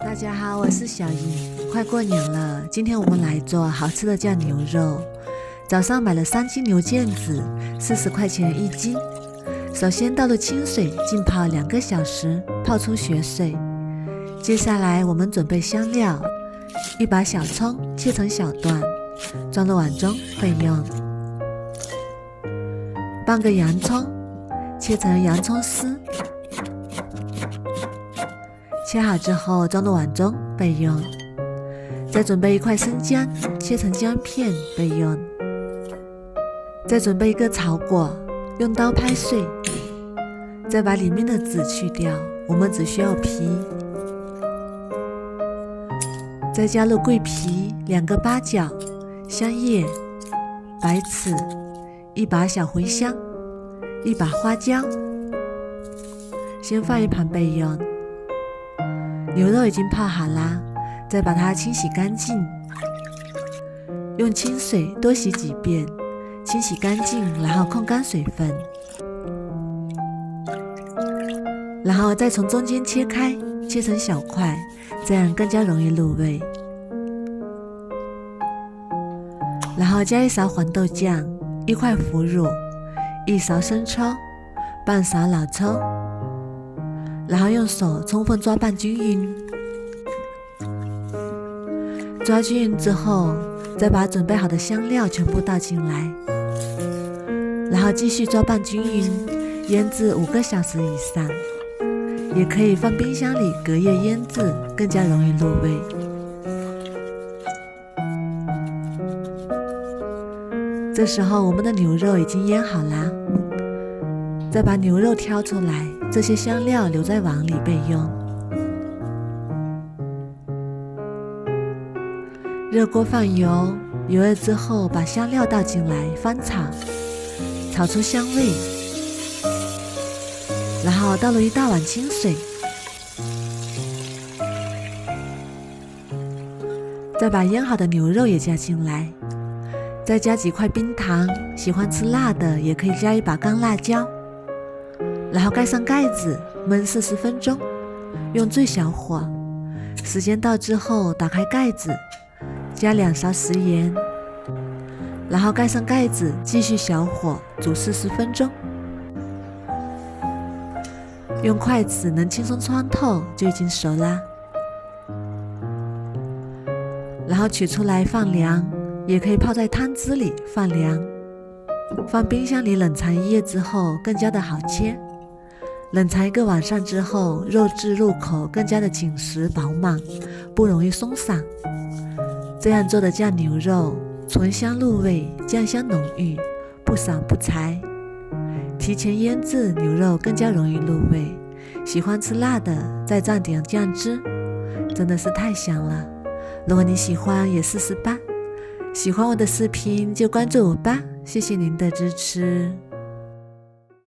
大家好，我是小姨。快过年了，今天我们来做好吃的酱牛肉。早上买了3斤牛腱子，40块钱1斤。首先倒入清水浸泡2个小时，泡出血水。接下来我们准备香料，1把小葱切成小段，装入碗中备用。半个洋葱，切成洋葱丝。切好之后装入碗中备用。再准备1块生姜，切成姜片备用。再准备1个草果，用刀拍碎。再把里面的籽去掉，我们只需要皮。再加入桂皮、2个八角、香叶、白芷、1把小茴香、1把花椒。先放一旁备用。牛肉已经泡好啦，再把它清洗干净，用清水多洗几遍，清洗干净，然后控干水分，然后再从中间切开，切成小块，这样更加容易入味。然后加1勺黄豆酱，1块腐乳，1勺生抽，半勺老抽。然后用手充分抓拌均匀，抓均匀之后，再把准备好的香料全部倒进来，然后继续抓拌均匀，腌制5个小时以上。也可以放冰箱里隔夜腌制，更加容易入味。这时候我们的牛肉已经腌好啦。再把牛肉挑出来，这些香料留在碗里备用。热锅放油，油热之后把香料倒进来翻炒，炒出香味。然后倒入1大碗清水，再把腌好的牛肉也加进来，再加几块冰糖，喜欢吃辣的也可以加1把干辣椒。然后盖上盖子焖40分钟，用最小火。时间到之后打开盖子，加2勺食盐，然后盖上盖子继续小火煮40分钟。用筷子能轻松穿透就已经熟啦。然后取出来放凉，也可以泡在汤汁里放凉。放冰箱里冷藏1夜之后更加的好切。冷藏1个晚上之后，肉质入口更加的紧实饱满，不容易松散。这样做的酱牛肉，醇香入味，酱香浓郁，不散不柴。提前腌制牛肉更加容易入味，喜欢吃辣的再蘸点酱汁，真的是太香了。如果你喜欢也试试吧。喜欢我的视频就关注我吧，谢谢您的支持。